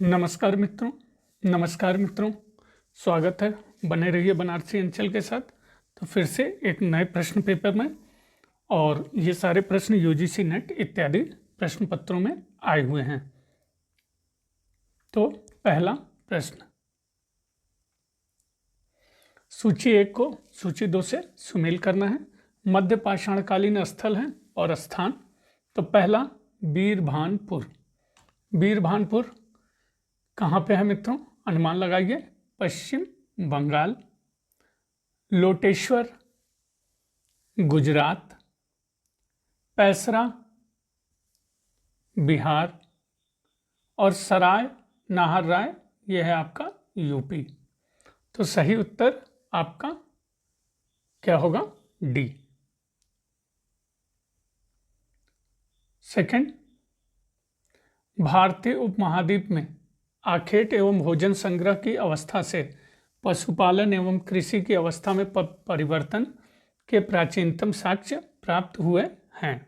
नमस्कार मित्रों, स्वागत है। बने रहिए बनारसी अंचल के साथ। तो फिर से एक नए प्रश्न पेपर में, और ये सारे प्रश्न यूजीसी नेट इत्यादि प्रश्न पत्रों में आए हुए हैं। तो पहला प्रश्न, सूची 1 को सूची 2 से सुमेल करना है। मध्य पाषाणकालीन स्थल है और स्थान। तो पहला बीरभानपुर। बीरभानपुर कहाँ पे है मित्रों? अनुमान लगाइए। पश्चिम बंगाल, लोटेश्वर गुजरात, पैसरा बिहार और सराय नाहरराय यह है आपका यूपी। तो सही उत्तर आपका क्या होगा? डी। सेकंड, भारतीय उपमहाद्वीप में आखेट एवं भोजन संग्रह की अवस्था से पशुपालन एवं कृषि की अवस्था में परिवर्तन के प्राचीनतम साक्ष्य प्राप्त हुए हैं।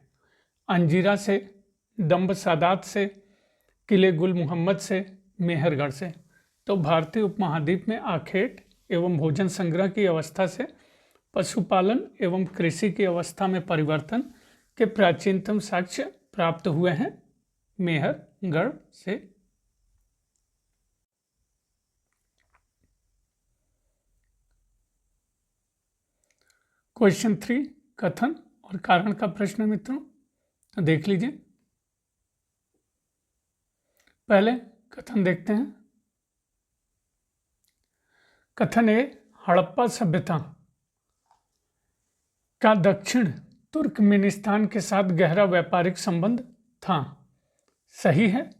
अंजीरा से, दम्ब सादात से, किले गुल मोहम्मद से, मेहरगढ़ से। तो भारतीय उपमहाद्वीप में आखेट एवं भोजन संग्रह की अवस्था से पशुपालन एवं कृषि की अवस्था में परिवर्तन के प्राचीनतम साक्ष्य प्राप्त हुए हैं मेहरगढ़ से। क्वेश्चन 3 कथन और कारण का प्रश्न है मित्रों। तो देख लीजिए। पहले कथन देखते हैं। कथन ए, हड़प्पा सभ्यता का दक्षिण तुर्कमेनिस्तान के साथ गहरा व्यापारिक संबंध था। सही है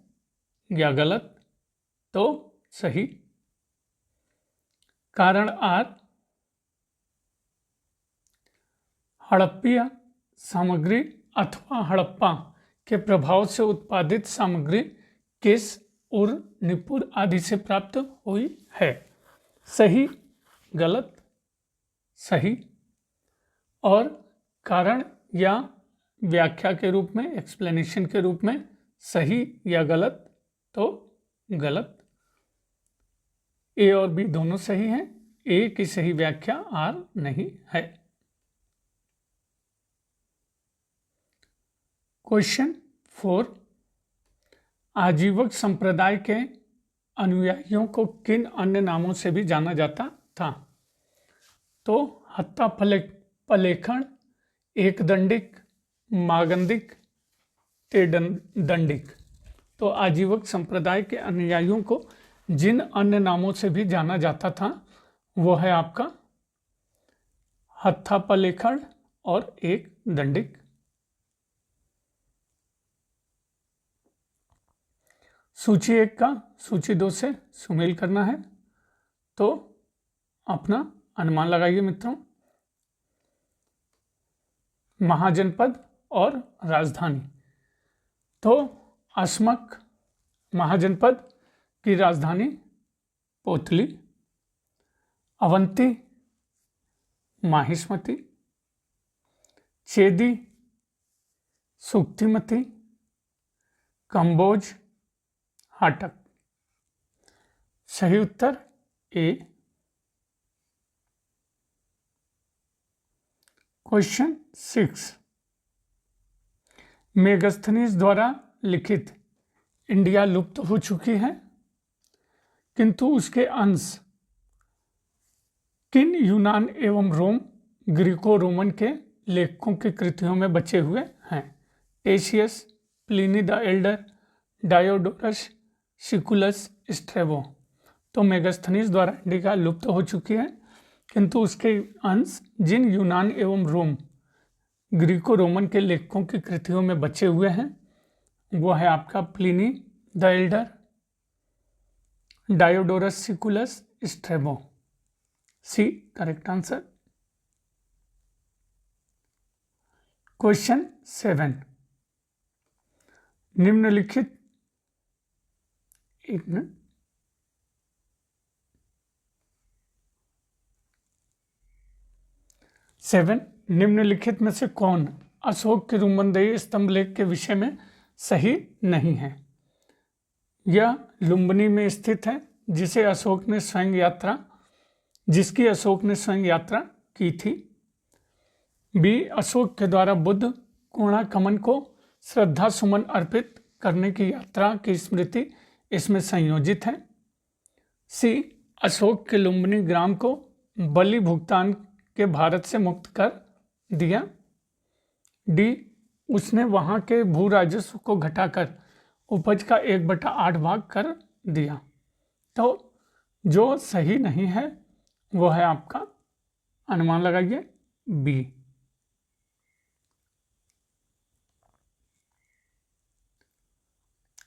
या गलत? तो सही। कारण आर, हड़प्पीय सामग्री अथवा हड़प्पा के प्रभाव से उत्पादित सामग्री केस और निपुर आदि से प्राप्त हुई है। सही, गलत? सही। और कारण या व्याख्या के रूप में, एक्सप्लेनेशन के रूप में सही या गलत? तो गलत। ए और बी दोनों सही हैं। ए की सही व्याख्या आर नहीं है। क्वेश्चन 4, आजीवक संप्रदाय के अनुयायियों को किन अन्य नामों से भी जाना जाता था? तो हत्ता पलेखण, एक दंडिक, मागंदिक, तेदंडिक। तो आजीवक संप्रदाय के अनुयायियों को जिन अन्य नामों से भी जाना जाता था वो है आपका हत्था पलेखण और एक दंडिक। सूची 1 का सूची 2 से सुमेल करना है। तो अपना अनुमान लगाइए मित्रों। महाजनपद और राजधानी। तो अस्मक महाजनपद की राजधानी पोतली, अवंती माहिष्मती, चेदी सुक्तिमती, कंबोज हाटक। सही उत्तर ए। क्वेश्चन 6, मेगस्थनीज द्वारा लिखित इंडिया लुप्त हो चुकी है, किंतु उसके अंश किन यूनान एवं रोम ग्रीको रोमन के लेखकों की कृतियों में बचे हुए हैं? Ctesias, Pliny the Elder, Diodorus, Siculus, Strabo. तो मेगस्थनीज द्वारा इंडिया लुप्त हो चुकी है, किंतु उसके अंश जिन यूनान एवं रोम ग्रीको रोमन के लेखकों की कृतियों में बचे हुए हैं वो है आपका Pliny the Elder, Diodorus Siculus, Strabo. C correct answer. Question 7, निम्नलिखित, एक मिनट, निम्नलिखित में से कौन अशोक के रुमंदेही स्तंभ लेख के विषय में सही नहीं है? यह लुम्बिनी में स्थित है, जिसकी अशोक ने स्वयं यात्रा की थी। बी, अशोक के द्वारा बुद्ध कोणार्कमन को श्रद्धा सुमन अर्पित करने की यात्रा की स्मृति इसमें संयोजित है। सी, अशोक के लुम्बिनी ग्राम को बलि भुगतान के भारत से मुक्त कर दिया। डी, उसने वहां के भू राजस्व को घटाकर उपज का 1/8 भाग कर दिया। तो जो सही नहीं है वो है आपका, अनुमान लगाइए, बी।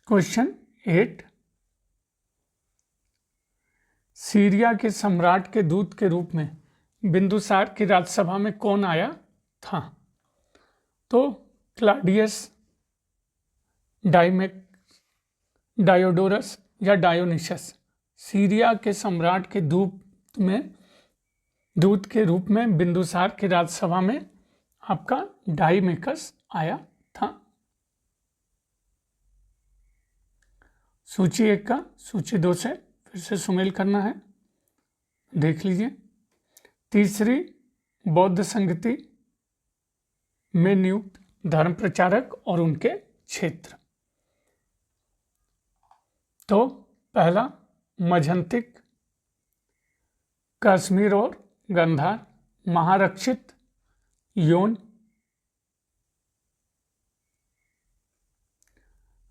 क्वेश्चन 8, सीरिया के सम्राट के दूत के रूप में बिंदुसार की राज्यसभा में कौन आया था? तो क्लाडियस, डायोडोरस या डायोनिशस। सीरिया के सम्राट के दूत के रूप में बिंदुसार की राज्यसभा में आपका डाइमेकस आया था। सूची 1 का सूची 2 से फिर से सुमेल करना है, देख लीजिए। तीसरी बौद्ध संगति में नियुक्त धर्म प्रचारक और उनके क्षेत्र। तो पहला मझंतिक, कश्मीर और गंधार। महारक्षित, योन।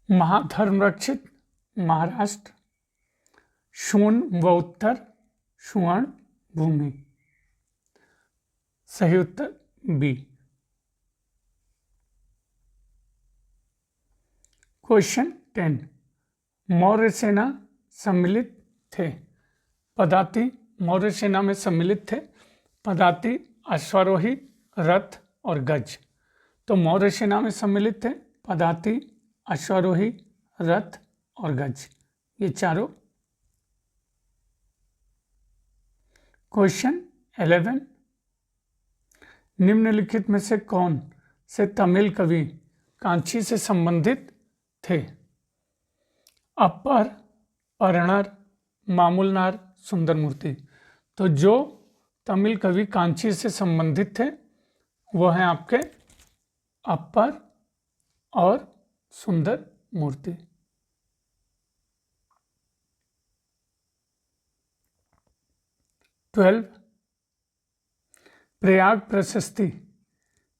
महाधर्मरक्षित, महाराष्ट्र। शून व उत्तर, सुवर्ण भूमि। सही उत्तर बी। क्वेश्चन 10, मौर्य सेना सम्मिलित थे। पदाति मौर्य सेना में सम्मिलित थे। पदाति अश्वारोही, रथ और गज। तो मौर्य सेना में सम्मिलित थे पदाति, अश्वारोही, रथ और गज, ये चारों। क्वेश्चन 11, निम्नलिखित में से कौन से तमिल कवि कांची से संबंधित थे? अपर, परनर, मामूलनार, सुंदरमूर्ति। तो जो तमिल कवि कांची से संबंधित थे वो हैं आपके अपर और सुंदर मूर्ति। ट्वेल्व, प्रयाग प्रशस्ति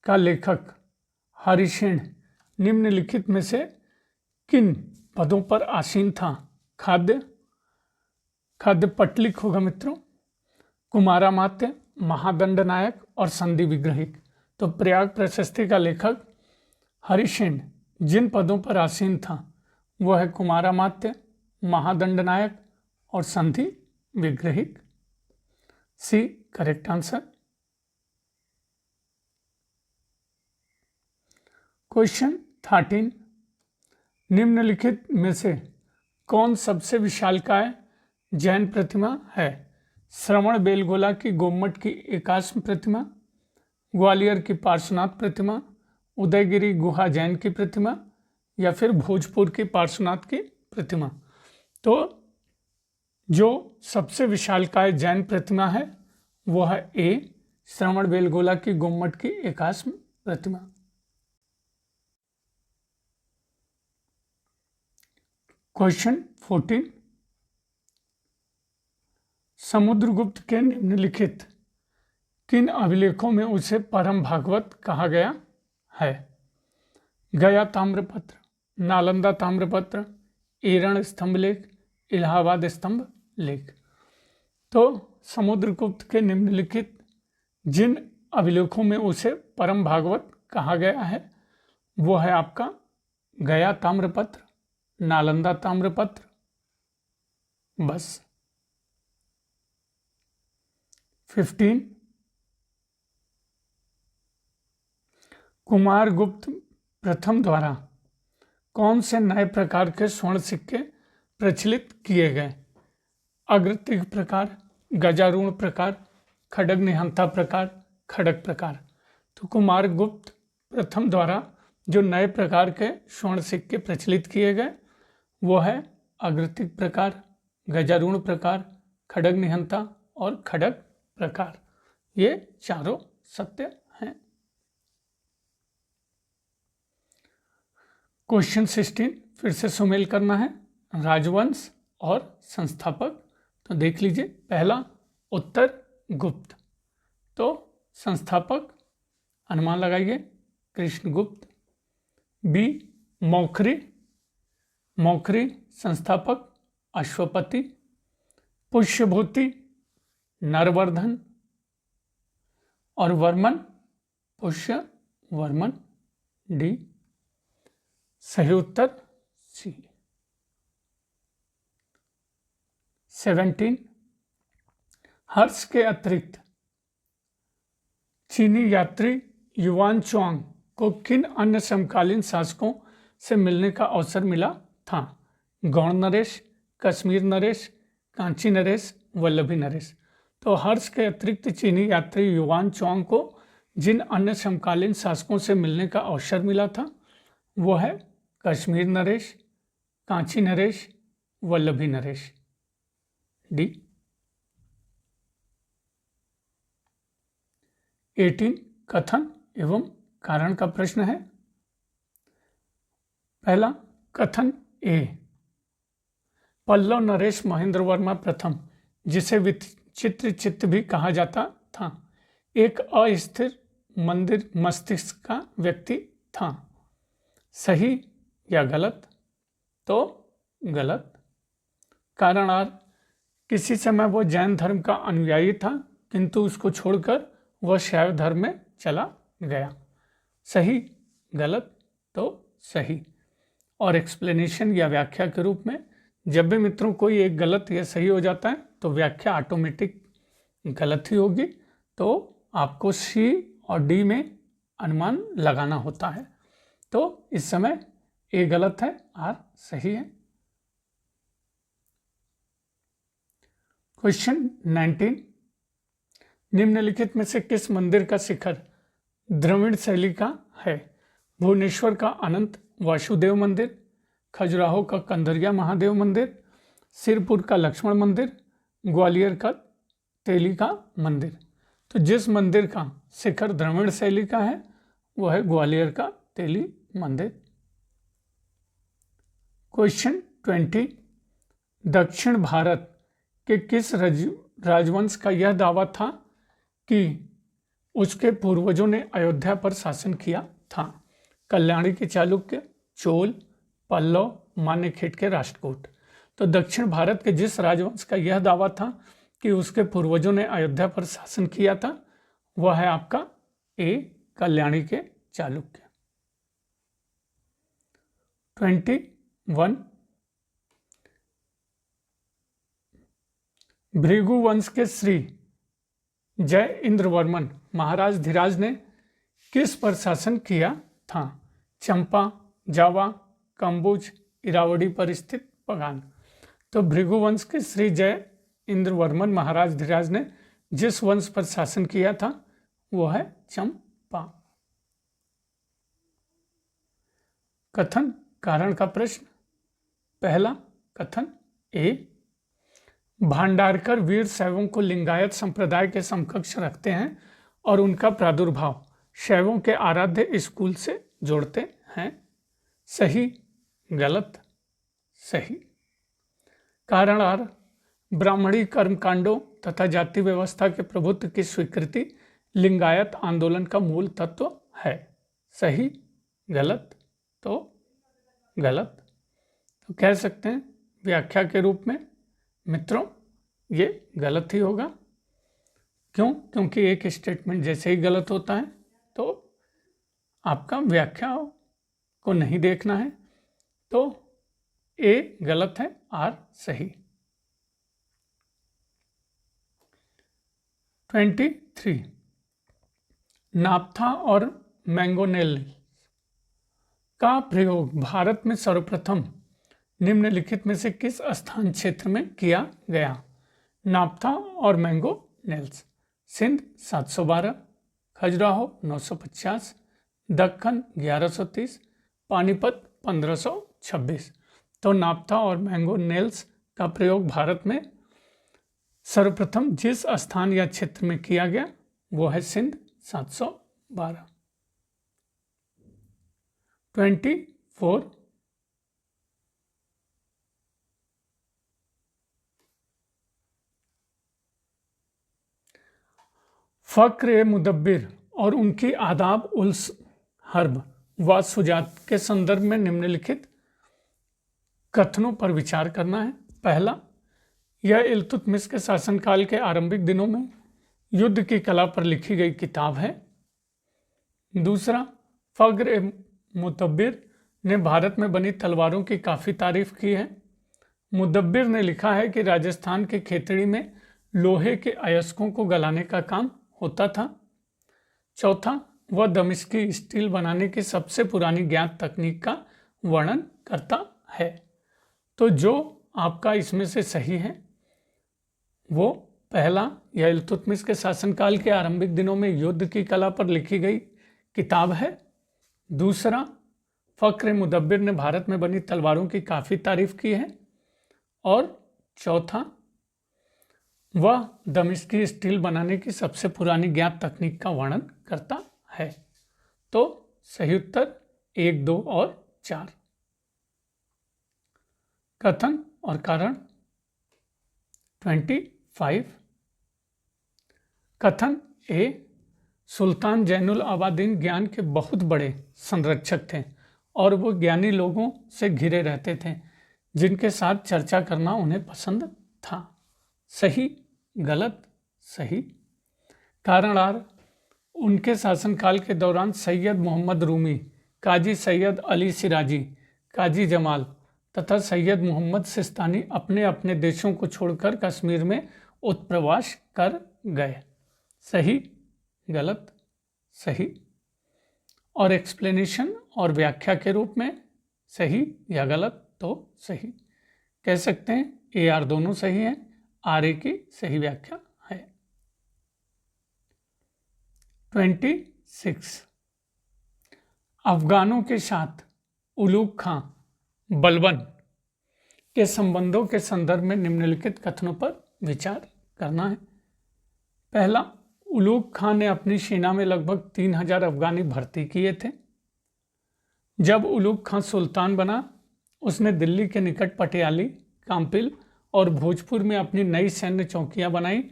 का लेखक हरिसेन निम्नलिखित में से किन पदों पर आसीन था? खाद्य पटलिक होगा मित्रों, कुमारामात्य, महादंडनायक और संधि विग्रहिक। तो प्रयाग प्रशस्ति का लेखक हरिसेन जिन पदों पर आसीन था वो है कुमारामात्य, महादंडनायक और संधि विग्रहिक। C correct answer. क्वेश्चन 13, निम्नलिखित में से कौन सबसे विशालकाय जैन प्रतिमा है? श्रवण बेलगोला की गोमट की एकाश्म प्रतिमा, ग्वालियर की पार्श्वनाथ प्रतिमा, उदयगिरी गुहा जैन की प्रतिमा या फिर भोजपुर की पार्श्वनाथ की प्रतिमा। तो जो सबसे विशालकाय जैन प्रतिमा है वो है ए, श्रवण बेलगोला की गोमट की एकाश्म प्रतिमा। क्वेश्चन 14, समुद्रगुप्त के निम्नलिखित किन अभिलेखों में उसे परम भागवत कहा गया है? गया ताम्रपत्र, नालंदा ताम्रपत्र, एरण स्तंभ लेख, इलाहाबाद स्तंभ लेख। तो समुद्रगुप्त के निम्नलिखित जिन अभिलेखों में उसे परम भागवत कहा गया है वो है आपका गया ताम्रपत्र, नालंदा ताम्रपत्र, बस। 15, कुमारगुप्त प्रथम द्वारा कौन से नए प्रकार के स्वर्ण सिक्के प्रचलित किए गए? अग्रतिग प्रकार, गजारूढ़ प्रकार, खड्ग निहंता प्रकार, खड्ग प्रकार। तो कुमारगुप्त प्रथम द्वारा जो नए प्रकार के स्वर्ण सिक्के प्रचलित किए गए वो है अग्रतिक प्रकार, गजारूढ़ प्रकार, खड्ग निहंता और खड्ग प्रकार, ये चारों सत्य हैं। क्वेश्चन 16 फिर से सुमेल करना है, राजवंश और संस्थापक। तो देख लीजिए, पहला उत्तर गुप्त, तो संस्थापक अनुमान लगाइए कृष्णगुप्त। बी मौखरी, मौखरी संस्थापक अश्वपति। पुष्यभूति नरवर्धन और वर्मन पुष्यवर्मन, डी सही उत्तर सी। 17 हर्ष के अतिरिक्त चीनी यात्री युआन चुआंग को किन अन्य समकालीन शासकों से मिलने का अवसर मिला था? गौड़ नरेश, कश्मीर नरेश, कांची नरेश, वल्लभी नरेश। तो हर्ष के अतिरिक्त चीनी यात्री युआन चुआंग को जिन अन्य समकालीन शासकों से मिलने का अवसर मिला था वो है कश्मीर नरेश, कांची नरेश, वल्लभी नरेश, डी। 18 कथन एवं कारण का प्रश्न है। पहला कथन ए, पल्लव नरेश महेंद्र वर्मा प्रथम, जिसे विचित्र चित्त भी कहा जाता था, एक अस्थिर मंदिर मस्तिष्क का व्यक्ति था। सही या गलत? तो गलत। कारण आर, किसी समय वो जैन धर्म का अनुयायी था किंतु उसको छोड़कर वह शैव धर्म में चला गया। सही गलत? तो सही। और एक्सप्लेनेशन या व्याख्या के रूप में जब भी मित्रों कोई एक गलत या सही हो जाता है तो व्याख्या ऑटोमेटिक गलत ही होगी, तो आपको सी और डी में अनुमान लगाना होता है। तो इस समय ए गलत है, आर सही है। क्वेश्चन 19 निम्नलिखित में से किस मंदिर का शिखर द्रविड़ शैली का है? भुवनेश्वर का अनंत वासुदेव मंदिर, खजुराहो का कंदरिया महादेव मंदिर, सिरपुर का लक्ष्मण मंदिर, ग्वालियर का तेली का मंदिर। तो जिस मंदिर का शिखर द्रविड़ शैली का है वो है ग्वालियर का तेली मंदिर। क्वेश्चन 20 दक्षिण भारत के किस राजवंश का यह दावा था कि उसके पूर्वजों ने अयोध्या पर शासन किया था? कल्याणी के चालुक्य, चोल, पल्लव, मान्यखेट के राष्ट्रकूट। तो दक्षिण भारत के जिस राजवंश का यह दावा था कि उसके पूर्वजों ने अयोध्या पर शासन किया था वह है आपका ए कल्याणी के चालुक्य। 21 भृगु वंश के श्री जय इंद्रवर्मन महाराज धीराज ने किस पर शासन किया था? चंपा, जावा, कंबुज, इरावदी पर स्थित पगान। तो भृगु वंश के श्री जय इंद्रवर्मन महाराज धीराज ने जिस वंश पर शासन किया था वो है चंपा। कथन कारण का प्रश्न। पहला कथन ए, भांडारकर वीर शैवों को लिंगायत संप्रदाय के समकक्ष रखते हैं और उनका प्रादुर्भाव शैवों के आराध्य स्कूल से जोड़ते हैं। सही गलत? सही। कारण आर, ब्राह्मणी कर्मकांडों तथा जाति व्यवस्था के प्रभुत्व की स्वीकृति लिंगायत आंदोलन का मूल तत्व है। सही गलत? तो गलत। तो कह सकते हैं व्याख्या के रूप में मित्रों ये गलत ही होगा। क्यों? क्योंकि एक स्टेटमेंट जैसे ही गलत होता है तो आपका व्याख्या को नहीं देखना है। तो ए गलत है, आर सही। 23 नाप्था और मैंगोनेल का प्रयोग भारत में सर्वप्रथम निम्नलिखित में से किस स्थान क्षेत्र में किया गया? नाप्था और मैंगोनेल्स, सिंध 712, खजुराहो 950, दक्कन 1130, पानीपत 1526। तो नाप्था और मैंगोनेल्स का प्रयोग भारत में सर्वप्रथम जिस स्थान या क्षेत्र में किया गया वो है सिंध 712। 24 फ़क्र मुदब्बिर और उनकी आदाब उल हर्ब व सुजात के संदर्भ में निम्नलिखित कथनों पर विचार करना है। पहला, यह इल्तुतमिश के शासनकाल के आरंभिक दिनों में युद्ध की कला पर लिखी गई किताब है। दूसरा, फ़क्र मुदब्बिर ने भारत में बनी तलवारों की काफ़ी तारीफ की है। मुदब्बिर ने लिखा है कि राजस्थान के खेतड़ी में लोहे के अयस्कों को गलाने का काम होता था। चौथा, वह दमिश्की स्टील बनाने की सबसे पुरानी ज्ञात तकनीक का वर्णन करता है। तो जो आपका इसमें से सही है वो पहला, यह इल्तुतमिश के शासनकाल के आरंभिक दिनों में युद्ध की कला पर लिखी गई किताब है। दूसरा, फ़क्र मुदब्बिर ने भारत में बनी तलवारों की काफ़ी तारीफ की है। और चौथा, वह दमिश्की स्टील बनाने की सबसे पुरानी ज्ञात तकनीक का वर्णन करता है। तो सही उत्तर 1, 2 और 4। कथन और कारण 25। कथन ए, सुल्तान जैनुल आबादीन ज्ञान के बहुत बड़े संरक्षक थे और वो ज्ञानी लोगों से घिरे रहते थे जिनके साथ चर्चा करना उन्हें पसंद था। सही, गलत, सही। कारण आर, उनके शासनकाल के दौरान सैयद मोहम्मद रूमी, काजी सैयद अली सिराजी, काजी जमाल तथा सैयद मोहम्मद सिस्तानी अपने अपने देशों को छोड़कर कश्मीर में उत्प्रवास कर गए। सही, गलत, सही। और एक्सप्लेनेशन और व्याख्या के रूप में सही या गलत, तो सही कह सकते हैं। ए आर दोनों सही हैं। आर ए की सही व्याख्या है। 26। अफगानों के साथ उलूग खां बलबन के संबंधों के संदर्भ में निम्नलिखित कथनों पर विचार करना है। पहला, उलूग खां ने अपनी सेना में लगभग 3000 अफगानी भर्ती किए थे। जब उलूग खां सुल्तान बना उसने दिल्ली के निकट पटियाली, काम्पिल और भोजपुर में अपनी नई सैन्य चौकियां बनाई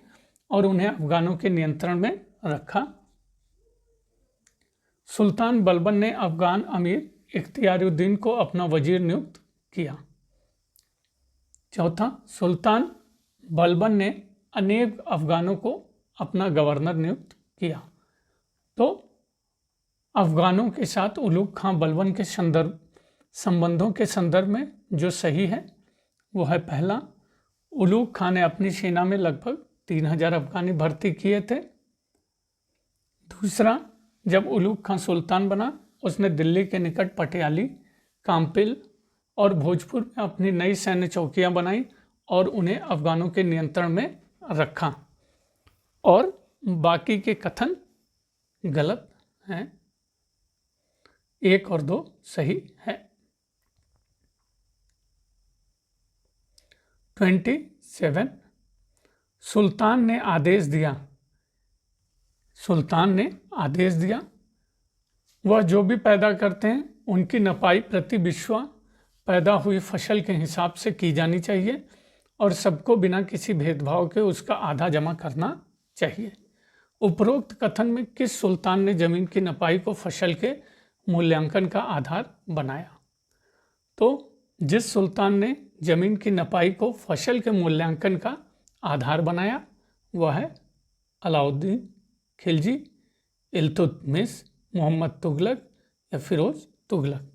और उन्हें अफगानों के नियंत्रण में रखा। सुल्तान बलबन ने अफगान अमीर इख्तियारुद्दीन को अपना वजीर नियुक्त किया। चौथा, सुल्तान बलबन ने अनेक अफगानों को अपना गवर्नर नियुक्त किया। तो अफगानों के साथ उलूग खां बलबन के संबंधों के संदर्भ में जो सही है वो है पहला, उलूग खां ने अपनी सेना में लगभग 3000 अफगानी भर्ती किए थे। दूसरा, जब उलूग खां सुल्तान बना उसने दिल्ली के निकट पटियाली, काम्पिल और भोजपुर में अपनी नई सैन्य चौकियां बनाई और उन्हें अफगानों के नियंत्रण में रखा। और बाकी के कथन गलत हैं। 1 और 2 सही है। 27। सुल्तान ने आदेश दिया वह जो भी पैदा करते हैं उनकी नपाई प्रति विश्वा पैदा हुई फसल के हिसाब से की जानी चाहिए और सबको बिना किसी भेदभाव के उसका आधा जमा करना चाहिए। उपरोक्त कथन में किस सुल्तान ने जमीन की नपाई को फसल के मूल्यांकन का आधार बनाया? तो जिस सुल्तान ने जमीन की नपाई को फसल के मूल्यांकन का आधार बनाया वह है अलाउद्दीन खिलजी, इल्तुतमिश, मोहम्मद तुगलक या फिरोज तुगलक।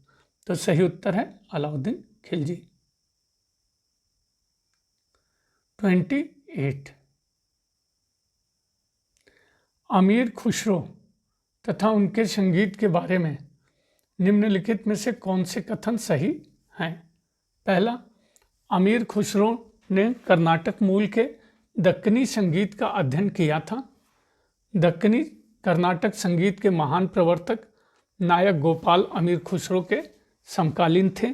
तो सही उत्तर है अलाउद्दीन खिलजी। 28। अमीर खुसरो तथा उनके संगीत के बारे में निम्नलिखित में से कौन से कथन सही हैं? पहला, अमीर खुसरो ने कर्नाटक मूल के दक्कनी संगीत का अध्ययन किया था। दक्कनी कर्नाटक संगीत के महान प्रवर्तक नायक गोपाल अमीर खुसरो के समकालीन थे।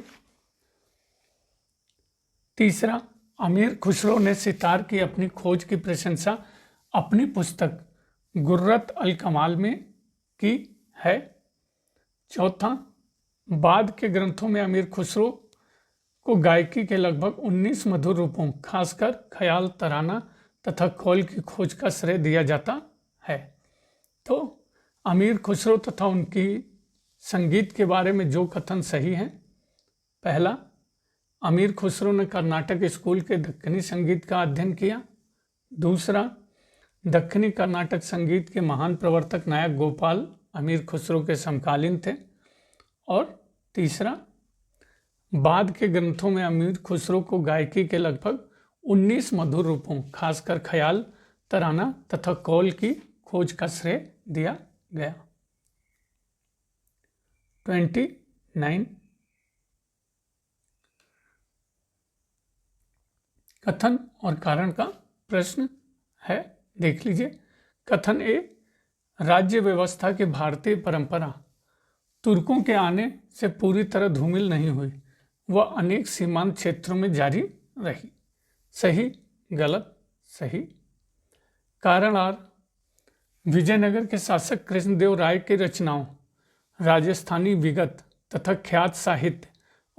तीसरा, अमीर खुसरो ने सितार की अपनी खोज की प्रशंसा अपनी पुस्तक गुर्रत अल कमाल में की है। चौथा, बाद के ग्रंथों में अमीर खुसरो को गायकी के लगभग 19 मधुर रूपों, खासकर ख्याल, तराना तथा कौल की खोज का श्रेय दिया जाता है। तो अमीर खुसरो तथा उनकी संगीत के बारे में जो कथन सही हैं: पहला, अमीर खुसरो ने कर्नाटक स्कूल के दक्कनी संगीत का अध्ययन किया। दूसरा, दक्कनी कर्नाटक संगीत के महान प्रवर्तक नायक गोपाल अमीर खुसरो के समकालीन थे। और तीसरा, बाद के ग्रंथों में अमीर खुसरो को गायकी के लगभग 19 मधुर रूपों, खासकर ख्याल, तराना तथा कौल की खोज का श्रेय दिया गया। 29, कथन और कारण का प्रश्न है, देख लीजिए। कथन ए, राज्य व्यवस्था की भारतीय परंपरा तुर्कों के आने से पूरी तरह धूमिल नहीं हुई, वह अनेक सीमांत क्षेत्रों में जारी रही। सही, गलत, सही। कारण आर, विजयनगर के शासक कृष्णदेव राय की रचनाओं, राजस्थानी विगत तथा ख्यात साहित्य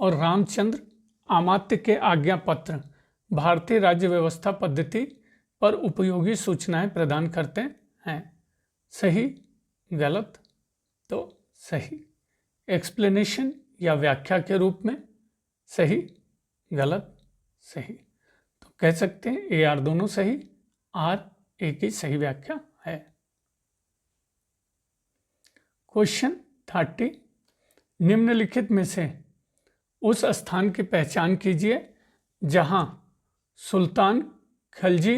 और रामचंद्र आमात्य के आज्ञा पत्र भारतीय राज्य व्यवस्था पद्धति पर उपयोगी सूचनाएं प्रदान करते हैं। सही, गलत, तो सही। एक्सप्लेनेशन या व्याख्या के रूप में सही, गलत, सही। तो कह सकते हैं ए आर दोनों सही, आर ए की सही व्याख्या है। क्वेश्चन 30, निम्नलिखित में से उस स्थान की पहचान कीजिए जहां सुल्तान खिलजी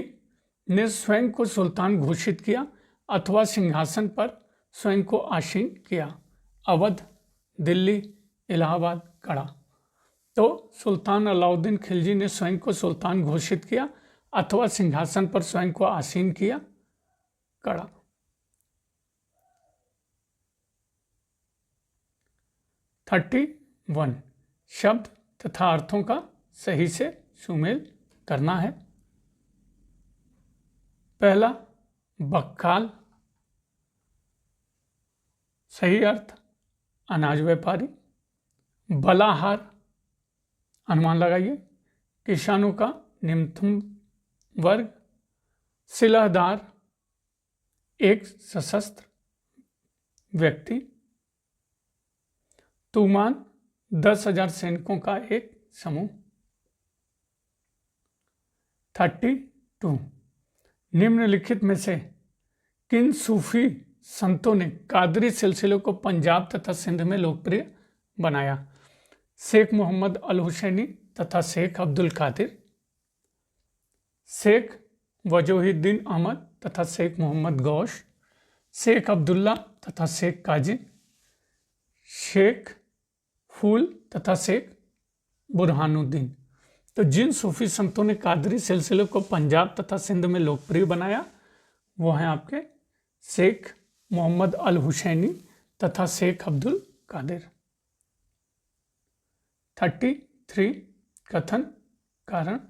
ने स्वयं को सुल्तान घोषित किया अथवा सिंहासन पर स्वयं को आसीन किया। अवध, दिल्ली, इलाहाबाद, कड़ा। तो सुल्तान अलाउद्दीन खिलजी ने स्वयं को सुल्तान घोषित किया अथवा सिंहासन पर स्वयं को आसीन किया, कड़ा। 31, शब्द तथा अर्थों का सही से सुमेल करना है। पहला, बक्काल, सही अर्थ अनाज व्यापारी। बलाहार, अनुमान लगाइए, किसानों का निम्नतम वर्ग। सिलहदार, एक सशस्त्र व्यक्ति। तूमान, 10,000 सैनिकों का एक समूह। 32, निम्नलिखित में से किन सूफी संतों ने कादरी सिलसिले को पंजाब तथा सिंध में लोकप्रिय बनाया? शेख मोहम्मद अल हुसैनी तथा शेख अब्दुल कादिर, शेख वजूहुद्दीन अहमद तथा शेख मोहम्मद गौश, शेख अब्दुल्ला तथा शेख काजी, शेख फूल तथा शेख बुरहानुद्दीन। तो जिन सूफी संतों ने कादरी सिलसिले को पंजाब तथा सिंध में लोकप्रिय बनाया वो हैं आपके शेख मोहम्मद अल हुसैनी तथा शेख अब्दुल कादिर। 33, कथन कारण।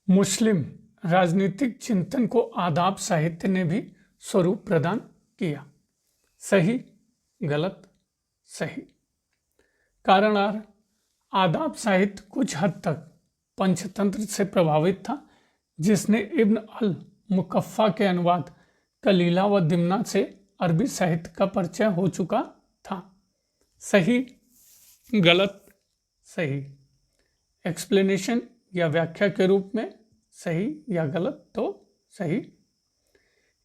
मुस्लिम राजनीतिक चिंतन को आदाब साहित्य ने भी स्वरूप प्रदान किया। सही, गलत, सही। कारण आर, आदाब साहित्य कुछ हद तक पंचतंत्र से प्रभावित था, जिसने इब्न अल मुकफ्फा के अनुवाद कलीला व दिमना से अरबी साहित्य का परिचय हो चुका था। सही, गलत, सही। एक्सप्लेनेशन या व्याख्या के रूप में सही या गलत, तो सही।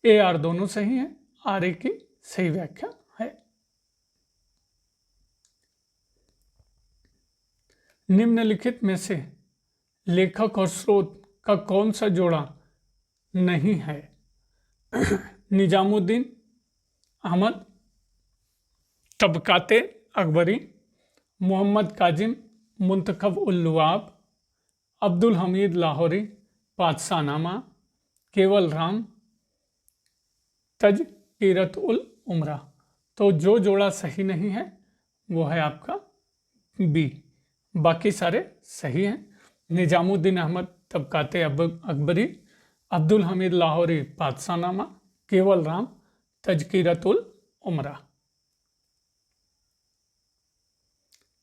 ए आर दोनों सही हैं, आर ए की सही व्याख्या है। निम्नलिखित में से लेखक और स्रोत का कौन सा जोड़ा नहीं है? निजामुद्दीन अहमद, तबकाते अकबरी, मोहम्मद काजिम मुंतखब उल लुआब, अब्दुल हमीद लाहौरी, पातशाहनामा, केवल राम, तज़किरत उल उमरा। तो जो जोड़ा सही नहीं है वो है आपका बी, बाकी सारे सही हैं। निजामुद्दीन अहमद तबकाते अकबरी, अब्दुल हमीद लाहौरी बादशाहनामा, केवल राम तजकिरतुल उमरा।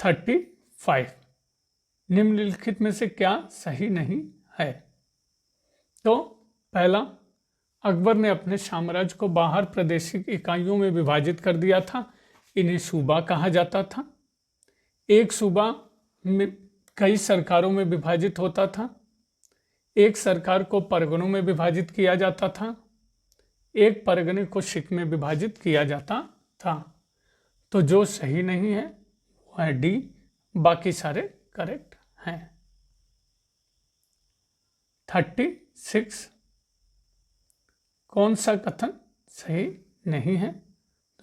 35 निम्नलिखित में से क्या सही नहीं है? तो पहला, अकबर ने अपने साम्राज्य को बाहर प्रादेशिक इकाइयों में विभाजित कर दिया था। इन्हें सूबा कहा जाता था। एक सूबा में कई सरकारों में विभाजित होता था। एक सरकार को परगनों में विभाजित किया जाता था। एक परगने को शिक में विभाजित किया जाता था। तो जो सही नहीं है वो है डी, बाकी सारे करेक्ट हैं। 36 कौन सा कथन सही नहीं है?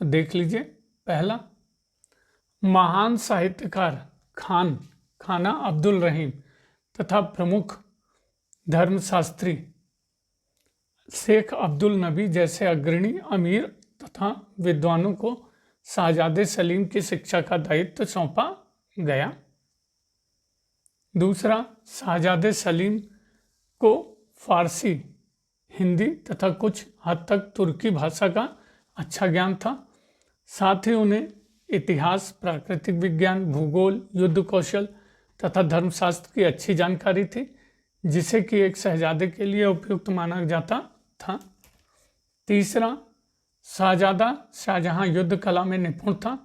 तो देख लीजिए। पहला, महान साहित्यकार खाना अब्दुल रहीम तथा प्रमुख धर्मशास्त्री शेख अब्दुल नबी जैसे अग्रणी अमीर तथा विद्वानों को शाहजादे सलीम की शिक्षा का दायित्व सौंपा गया। दूसरा, शाहजादे सलीम को फारसी, हिंदी तथा कुछ हद तक तुर्की भाषा का अच्छा ज्ञान था। साथ ही उन्हें इतिहास, प्राकृतिक विज्ञान, भूगोल, युद्ध कौशल तथा धर्मशास्त्र की अच्छी जानकारी थी, जिसे कि एक शहजादे के लिए उपयुक्त माना जाता था। तीसरा, शाहजादा शाहजहां युद्ध कला में निपुण था,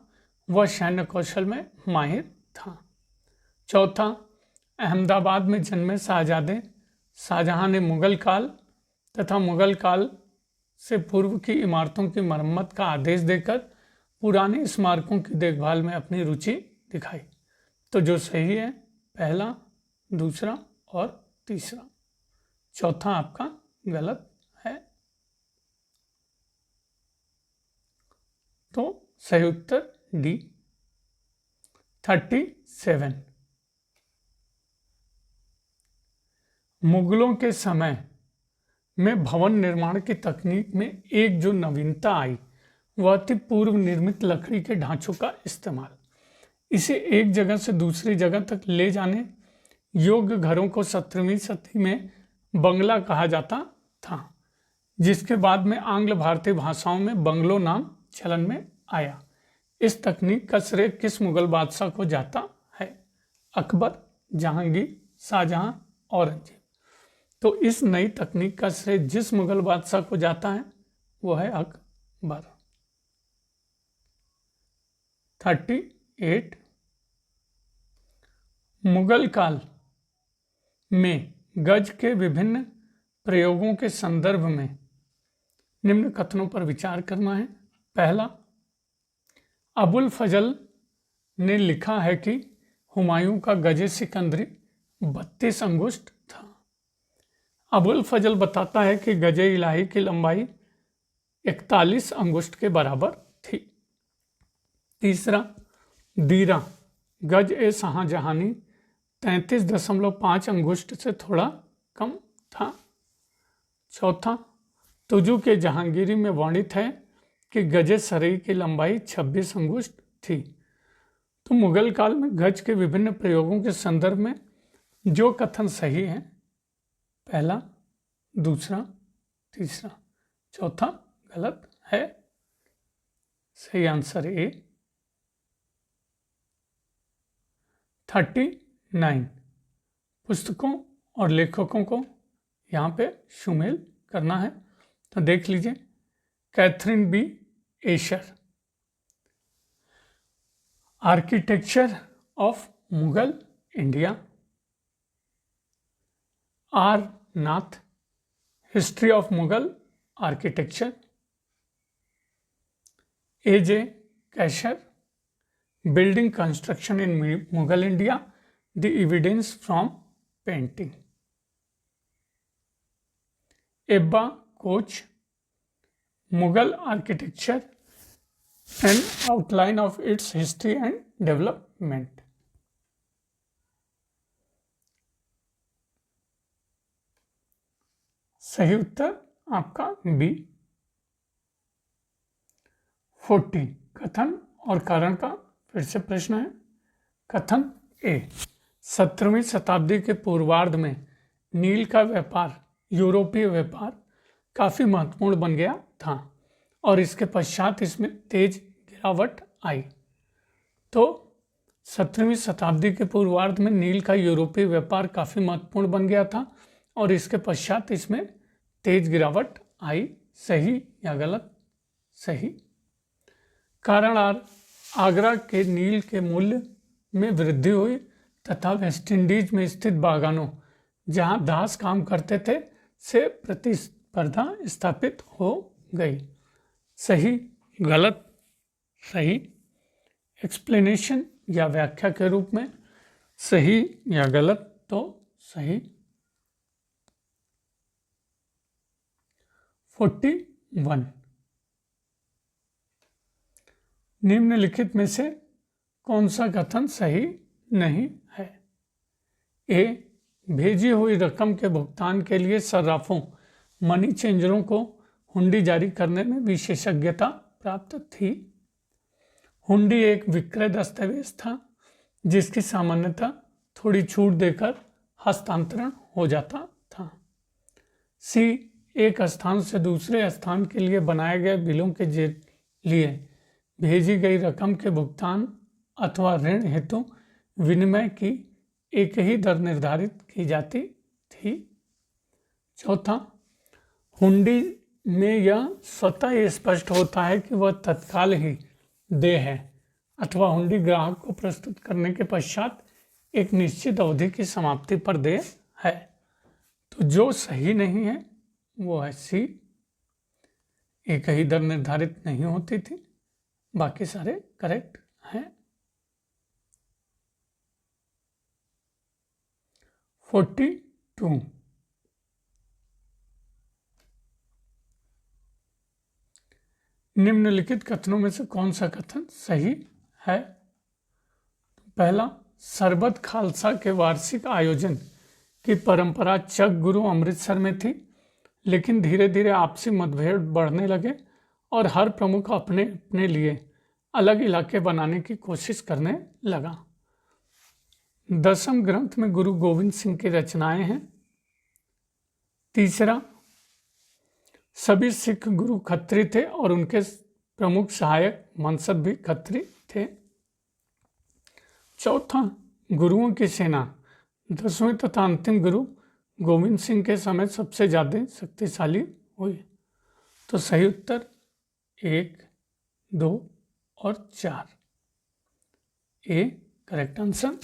वह सैन्य कौशल में माहिर था। चौथा, अहमदाबाद में जन्मे शाहजादे शाहजहां ने मुगल काल तथा मुगल काल से पूर्व की इमारतों की मरम्मत का आदेश देकर पुराने स्मारकों की देखभाल में अपनी रुचि दिखाई। तो जो सही है पहला, दूसरा और तीसरा। चौथा आपका गलत है। तो सही उत्तर डी। 37 मुगलों के समय में भवन निर्माण की तकनीक में एक जो नवीनता आई वह थी पूर्व निर्मित लकड़ी के ढांचों का इस्तेमाल। इसे एक जगह से दूसरी जगह तक ले जाने योग्य घरों को 17वीं सदी में बंगला कहा जाता था, जिसके बाद में आंग्ल भारतीय भाषाओं में बंगलो नाम चलन में आया। इस तकनीक का श्रेय किस मुगल बादशाह को जाता है? अकबर, जहांगीर, शाहजहां, औरंगजेब। तो इस नई तकनीक का श्रेय जिस मुगल बादशाह को जाता है वो है अकबर। 38 मुगल काल में गज के विभिन्न प्रयोगों के संदर्भ में निम्न कथनों पर विचार करना है। पहला, अबुल फजल ने लिखा है कि हुमायूं का गजे सिकंदरी 32 अंगुष्ठ था। अबुल फजल बताता है कि गजे इलाही की लंबाई 41 अंगुष्ठ के बराबर थी। तीसरा, दीरा गज ए शाहजहानी 33.5 अंगुष्ठ से थोड़ा कम था। चौथा, तुजू के जहांगीरी में वर्णित है कि गजे सरई की लंबाई 26 अंगुष्ठ थी। तो मुगल काल में गज के विभिन्न प्रयोगों के संदर्भ में जो कथन सही है पहला, दूसरा, तीसरा, चौथा गलत है। सही आंसर ए। 39 पुस्तकों और लेखकों को यहाँ पे शुमेल करना है। तो देख लीजिए। Catherine B Asher, architecture of Mughal India. R Nath, history of Mughal architecture. A J. Qaisar, building construction in Mughal India, the evidence from painting. Ebba Koch, Mughal architecture and outline of its history and development. सही उत्तर आपका बी। 40 कथन और कारण का फिर से प्रश्न है। कथन ए, 17वीं शताब्दी के पूर्वार्ध में नील का व्यापार, यूरोपीय व्यापार काफ़ी महत्वपूर्ण बन गया था और इसके पश्चात इसमें तेज गिरावट आई। तो 17वीं शताब्दी के पूर्वार्ध में नील का यूरोपीय व्यापार काफ़ी महत्वपूर्ण बन गया था और इसके पश्चात इसमें तेज गिरावट आई। सही या गलत? सही। कारण आगरा के नील के मूल्य में वृद्धि हुई तथा वेस्ट इंडीज में स्थित बागानों जहां दास काम करते थे से प्रतिस्पर्धा स्थापित हो गई। सही, गलत? सही। एक्सप्लेनेशन या व्याख्या के रूप में सही या गलत? तो सही। 41 निम्नलिखित में से कौन सा कथन सही नहीं है? ए, भेजी हुई रकम के भुगतान के लिए सर्राफों मनी चेंजरों को हुंडी जारी करने में विशेषज्ञता प्राप्त थी। हुंडी एक विक्रय दस्तावेज था जिसकी सामान्यतः थोड़ी छूट देकर हस्तांतरण हो जाता था। सी, एक स्थान से दूसरे स्थान के लिए बनाए गए बिलों के लिए भेजी गई रकम के भुगतान अथवा ऋण हेतु विनिमय की एक ही दर निर्धारित की जाती थी। चौथा, हुंडी में यह स्वतः स्पष्ट होता है कि वह तत्काल ही देय है अथवा हुंडी ग्राहक को प्रस्तुत करने के पश्चात एक निश्चित अवधि की समाप्ति पर देय है। तो जो सही नहीं है वो है सी, एक ही दर निर्धारित नहीं होती थी। बाकी सारे करेक्ट हैं। 42 निम्नलिखित कथनों में से कौन सा कथन सही है? पहला, सरबत खालसा के वार्षिक आयोजन की परंपरा चक गुरु अमृतसर में थी, लेकिन धीरे धीरे आपसी मतभेद बढ़ने लगे और हर प्रमुख अपने अपने लिए अलग इलाके बनाने की कोशिश करने लगा। 10वें ग्रंथ में गुरु गोविंद सिंह की रचनाएं हैं। तीसरा, सभी सिख गुरु खत्री थे और उनके प्रमुख सहायक मनसब भी खत्री थे। चौथा, गुरुओं की सेना 10वें तथा अंतिम गुरु गोविंद सिंह के समय सबसे ज़्यादा शक्तिशाली हुई। तो सही उत्तर 1, 2 और 4 ए करेक्ट आंसर।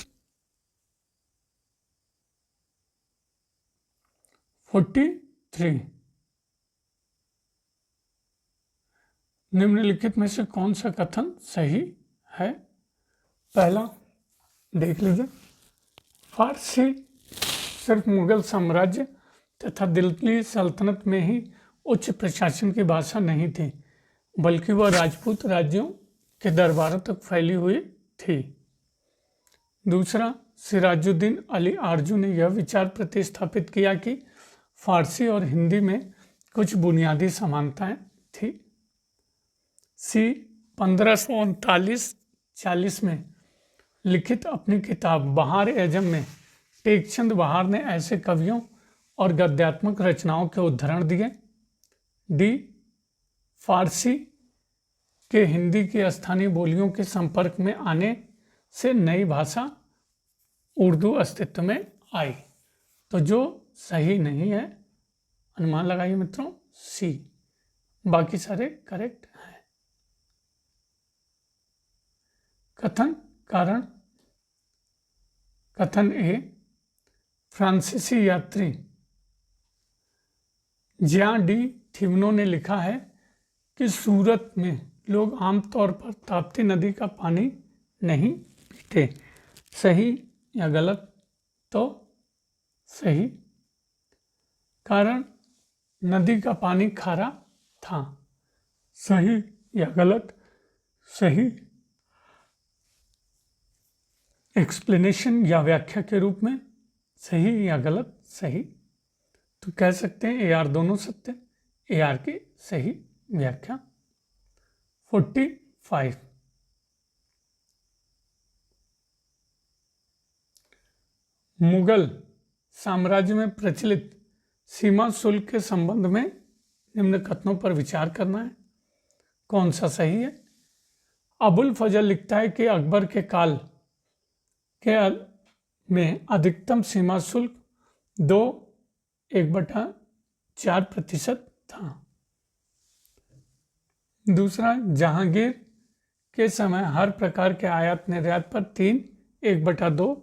43 निम्नलिखित में से कौन सा कथन सही है? पहला देख लीजिए, फारसी सिर्फ मुगल साम्राज्य तथा दिल्ली सल्तनत में ही उच्च प्रशासन की भाषा नहीं थी, बल्कि वह राजपूत राज्यों के दरबारों तक फैली हुई थी। दूसरा, सिराजुद्दीन अली आरजू ने यह विचार प्रतिस्थापित किया कि फारसी और हिंदी में कुछ बुनियादी समानताएं थी। सी, 1539-40 में लिखित अपनी किताब बहार एजम में टेकचंद बहार ने ऐसे कवियों और गद्यात्मक रचनाओं के उद्धरण दिए। डी, फारसी के हिंदी की स्थानीय बोलियों के संपर्क में आने से नई भाषा उर्दू अस्तित्व में आई। तो जो सही नहीं है, अनुमान लगाइए मित्रों, सी। बाकी सारे करेक्ट हैं। कथन कारण। कथन ए, फ्रांसीसी यात्री जियां डी थिवनो ने लिखा है कि सूरत में लोग आमतौर पर ताप्ती नदी का पानी नहीं पीते। सही या गलत? तो सही। कारण नदी का पानी खारा था। सही या गलत? सही। एक्सप्लेनेशन या व्याख्या के रूप में सही या गलत? सही। तो कह सकते हैं AR दोनों सत्य, AR की सही व्याख्या। 45 मुगल साम्राज्य में प्रचलित सीमा शुल्क के संबंध में निम्न कथनों पर विचार करना है। कौन सा सही है? अबुल फजल लिखता है कि अकबर के काल के में अधिकतम सीमा शुल्क 2/1/4% था। दूसरा, जहांगीर के समय हर प्रकार के आयात निर्यात पर 1/2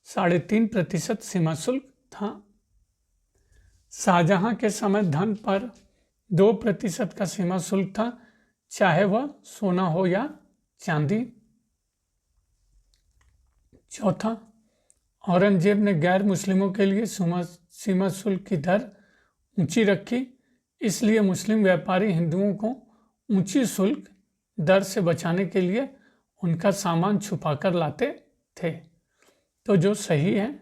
3.5% सीमा शुल्क था। शाहजहां के समय धन पर 2% का सीमा शुल्क था, चाहे वह सोना हो या चांदी। चौथा, औरंगजेब ने गैर मुस्लिमों के लिए सीमा शुल्क की दर ऊंची रखी, इसलिए मुस्लिम व्यापारी हिंदुओं को ऊंची शुल्क दर से बचाने के लिए उनका सामान छुपाकर लाते थे। तो जो सही है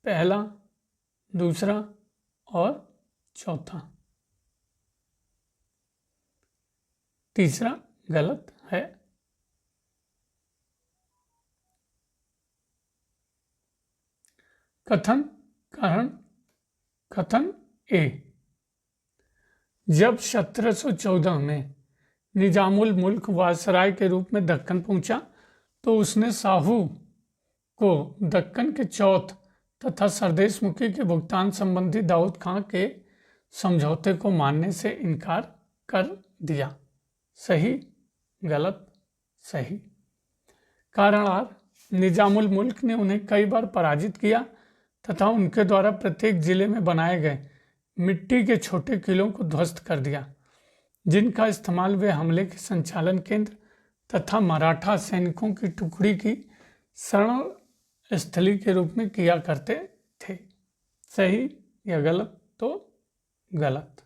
पहला, दूसरा और चौथा। तीसरा गलत है। कथन कारण कथन ए, जब 1714 में निजामुल मुल्क वायसराय के रूप में दक्कन पहुंचा तो उसने साहू को दक्कन के चौथ तथा सरदेश मुखी के भुगतान संबंधी दाऊद खां के समझौते को मानने से इनकार कर दिया। सही, गलत, सही। कारण आर, निजामुल मुल्क ने उन्हें कई बार पराजित किया तथा उनके द्वारा प्रत्येक जिले में बनाए गए मिट्टी के छोटे किलों को ध्वस्त कर दिया, जिनका इस्तेमाल वे हमले के संचालन केंद्र तथा मराठा सैनिकों की टुकड़ी की शरण स्थली के रूप में किया करते थे। सही या गलत? तो गलत।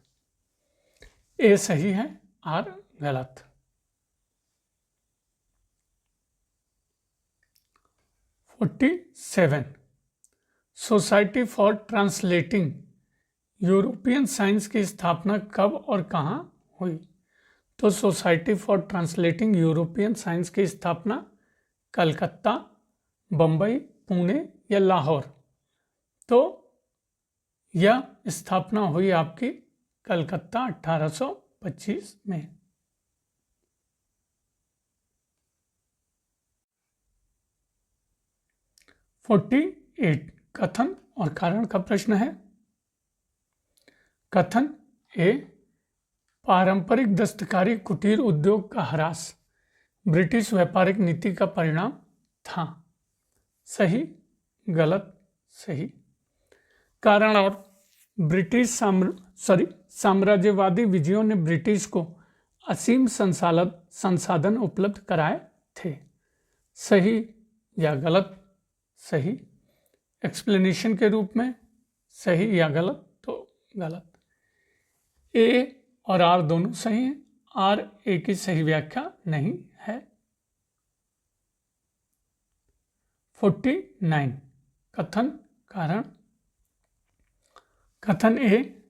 ए सही है, आर गलत। 47, society for translating European science की स्थापना कब और कहाँ हुई? तो society for translating European science की स्थापना कलकत्ता, बंबई, पुणे या लाहौर? तो यह स्थापना हुई आपकी कलकत्ता 1825 में। 48, कथन और कारण का प्रश्न है। कथन ए, पारंपरिक दस्तकारी कुटीर उद्योग का ह्रास ब्रिटिश व्यापारिक नीति का परिणाम था। सही, गलत, सही। कारण और, ब्रिटिश साम्राज्यवादी विजयों ने ब्रिटिश को असीम संसाधन उपलब्ध कराए थे। सही या गलत? सही। एक्सप्लेनेशन के रूप में सही या गलत? तो गलत। ए और आर दोनों सही हैं। आर ए की सही व्याख्या नहीं है। 49, कथन कारण। कथन ए,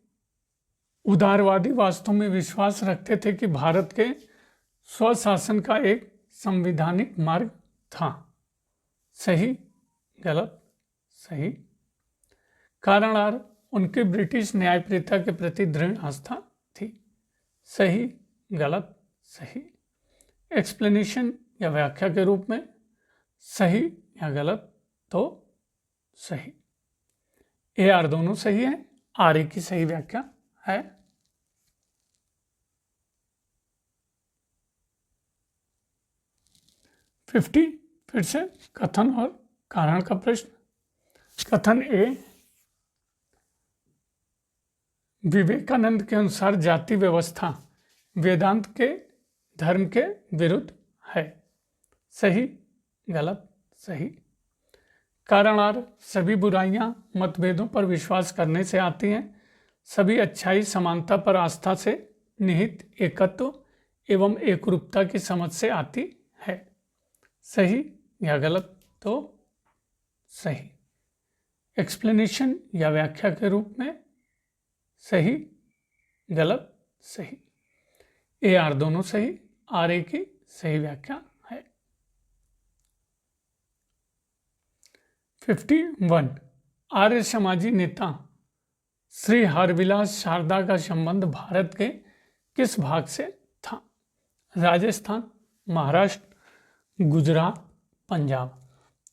उदारवादी वास्तव में विश्वास रखते थे कि भारत के स्वशासन का एक संवैधानिक मार्ग था। सही, गलत, सही। कारण आर, उनके ब्रिटिश न्यायप्रियता के प्रति दृढ़ आस्था थी। सही, गलत, सही। एक्सप्लेनेशन या व्याख्या के रूप में सही या गलत? तो सही। ए आर दोनों सही है। आर ए की सही व्याख्या है। 50, फिर से कथन और कारण का प्रश्न। कथन ए, विवेकानंद के अनुसार जाति व्यवस्था वेदांत के धर्म के विरुद्ध है। सही, गलत, सही। कारण आर, सभी बुराइयां मतभेदों पर विश्वास करने से आती हैं। सभी अच्छाई समानता पर आस्था से निहित एकत्व एवं एकरूपता की समझ से आती है। सही या गलत? तो सही। एक्सप्लेनेशन या व्याख्या के रूप में सही, गलत, सही। ए आर दोनों सही। आर ए की सही व्याख्या है। 51, आर्य समाजी नेता श्री हरविलास शारदा का संबंध भारत के किस भाग से था? राजस्थान, महाराष्ट्र, गुजरात, पंजाब।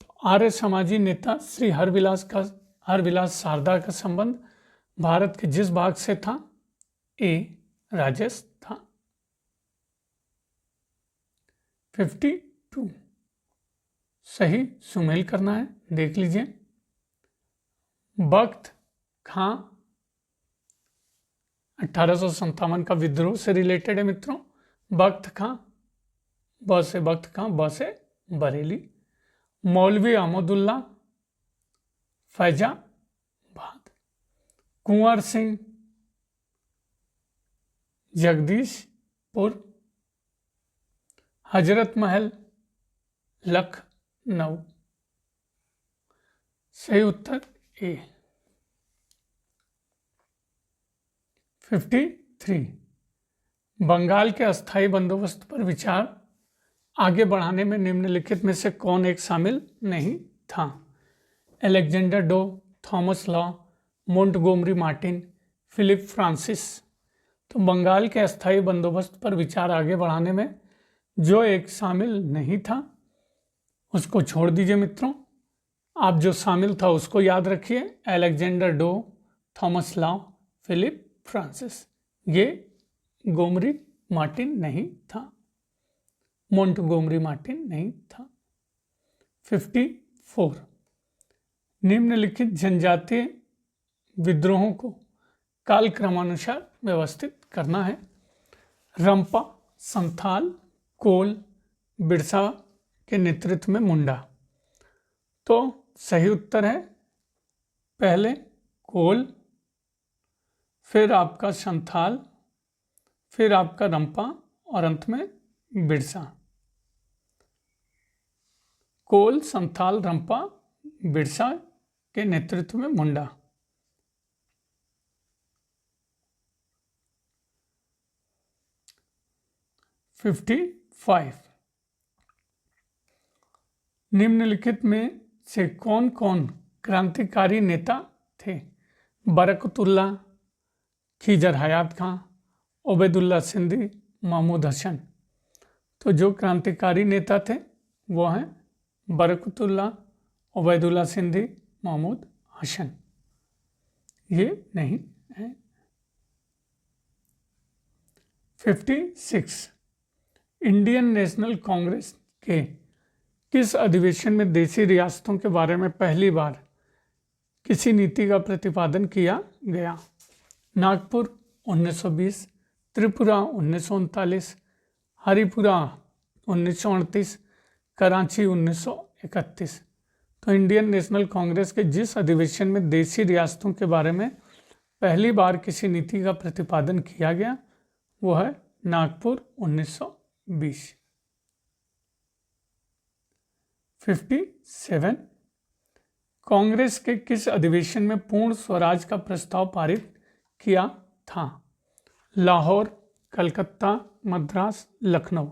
तो आर्य समाजी नेता श्री हरविलास शारदा का संबंध भारत के जिस भाग से था? ए, राजस्थान। 52 सही सुमेल करना है, देख लीजिए। बख्त खां 1857 का विद्रोह से रिलेटेड है मित्रों। बख्त खां, ब से बख्त खां, ब से बरेली। मौलवी अहमदुल्ला फैजाबाद। कुंवर सिंह जगदीशपुर। हजरत महल लखनऊ। सही उत्तर ए। 53 बंगाल के अस्थायी बंदोबस्त पर विचार आगे बढ़ाने में निम्नलिखित में से कौन एक शामिल नहीं था? Alexander Dow, Thomas Law, Montgomery Martin, Philip Francis. तो बंगाल के अस्थायी बंदोबस्त पर विचार आगे बढ़ाने में जो एक शामिल नहीं था उसको छोड़ दीजिए मित्रों। आप जो शामिल था उसको याद रखिए। Alexander Dow, Thomas Law, Philip Francis. ये गोमरी मार्टिन नहीं था, मोंटगोमरी मार्टिन नहीं था। 54 निम्नलिखित जनजातीय विद्रोहों को कालक्रमानुसार व्यवस्थित करना है। रंपा, संथाल, कोल, बिरसा के नेतृत्व में मुंडा। तो सही उत्तर है पहले कोल, फिर आपका संथाल, फिर आपका रंपा और अंत में बिरसा। कोल, संथाल, रंपा, बिरसा के नेतृत्व में मुंडा। फिफ्टी 5 निम्नलिखित में से कौन कौन क्रांतिकारी नेता थे? बरकतुल्ला, खिजर हयात खां, ओबैदुल्ला सिंधी, महमूद हसन। तो जो क्रांतिकारी नेता थे वो हैं बरकतुल्ला, ओबैदुल्ला सिंधी, महमूद हसन। ये नहीं है। 56 इंडियन नेशनल कांग्रेस के किस अधिवेशन में देशी रियासतों के बारे में पहली बार किसी नीति का प्रतिपादन किया गया? नागपुर 1920, त्रिपुरा 1939, हरिपुरा 1938, कराची 1931। तो इंडियन नेशनल कांग्रेस के जिस अधिवेशन में देशी रियासतों के बारे में पहली बार किसी नीति का प्रतिपादन किया गया वो है नागपुर 1920। 57 कांग्रेस के किस अधिवेशन में पूर्ण स्वराज का प्रस्ताव पारित किया था? लाहौर, कलकत्ता, मद्रास, लखनऊ।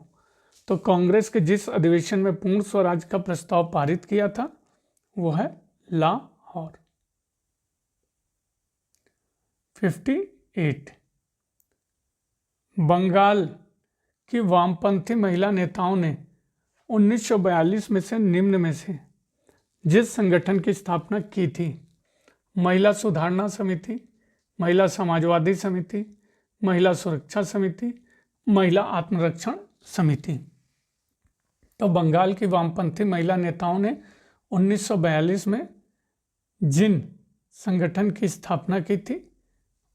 तो कांग्रेस के जिस अधिवेशन में पूर्ण स्वराज का प्रस्ताव पारित किया था वो है लाहौर। 58 बंगाल की वामपंथी महिला नेताओं ने 1942 में से निम्न में से जिस संगठन की स्थापना की थी? महिला सुधारणा समिति, महिला समाजवादी समिति, महिला सुरक्षा समिति, महिला आत्मरक्षण समिति। तो बंगाल की वामपंथी महिला नेताओं ने 1942 में जिन संगठन की स्थापना की थी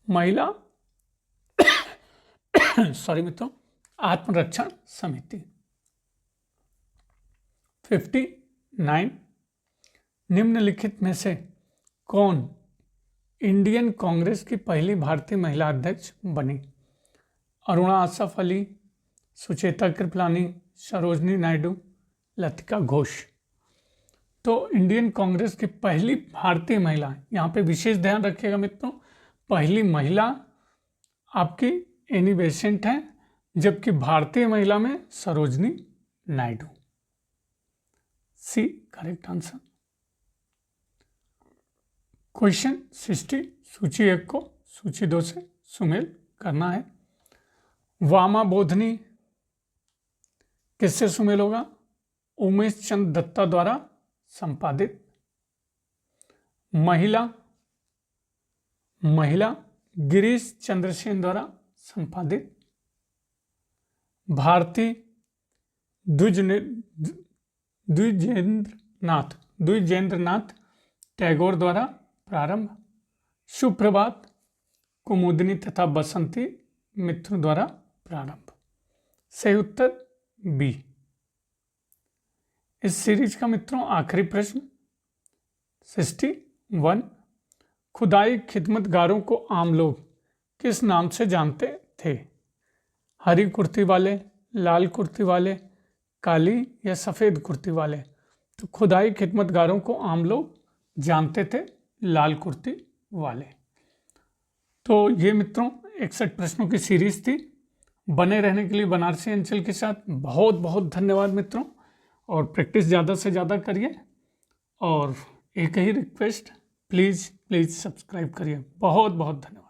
महिला मित्रों, आत्मरक्षण समिति। 59 निम्नलिखित में से कौन इंडियन कांग्रेस की पहली भारतीय महिला अध्यक्ष बनी? अरुणा आसफ अली, सुचेता कृपलानी, सरोजनी नायडू, लतिका घोष। तो इंडियन कांग्रेस की पहली भारतीय महिला, यहाँ पे विशेष ध्यान रखिएगा मित्रों, पहली महिला आपकी एनी बेसेंट है, जबकि भारतीय महिला में Sarojini Naidu. C correct answer. Question 60 सूची 1 को सूची 2 से सुमेल करना है। वामा बोधनी किससे सुमेल होगा? उमेश चंद्र दत्ता द्वारा संपादित। महिला गिरीश चंद्र सेन द्वारा संपादित। भारती द्विजेंद्रनाथ टैगोर द्वारा प्रारंभ। सुप्रभात कुमुदिनी तथा बसंती मित्र द्वारा प्रारंभ। सही उत्तर बी। इस सीरीज का मित्रों आखिरी प्रश्न 61। खुदाई खिदमतगारों को आम लोग किस नाम से जानते थे? हरी कुर्ती वाले, लाल कुर्ती वाले, काली या सफ़ेद कुर्ती वाले? तो खुदाई खिदमतगारों को आम लोग जानते थे लाल कुर्ती वाले। तो ये मित्रों 61 प्रश्नों की सीरीज थी। बने रहने के लिए बनारसी अंचल के साथ बहुत बहुत धन्यवाद मित्रों, और प्रैक्टिस ज़्यादा से ज़्यादा करिए। और एक ही रिक्वेस्ट, प्लीज़ सब्सक्राइब करिए। बहुत बहुत धन्यवाद।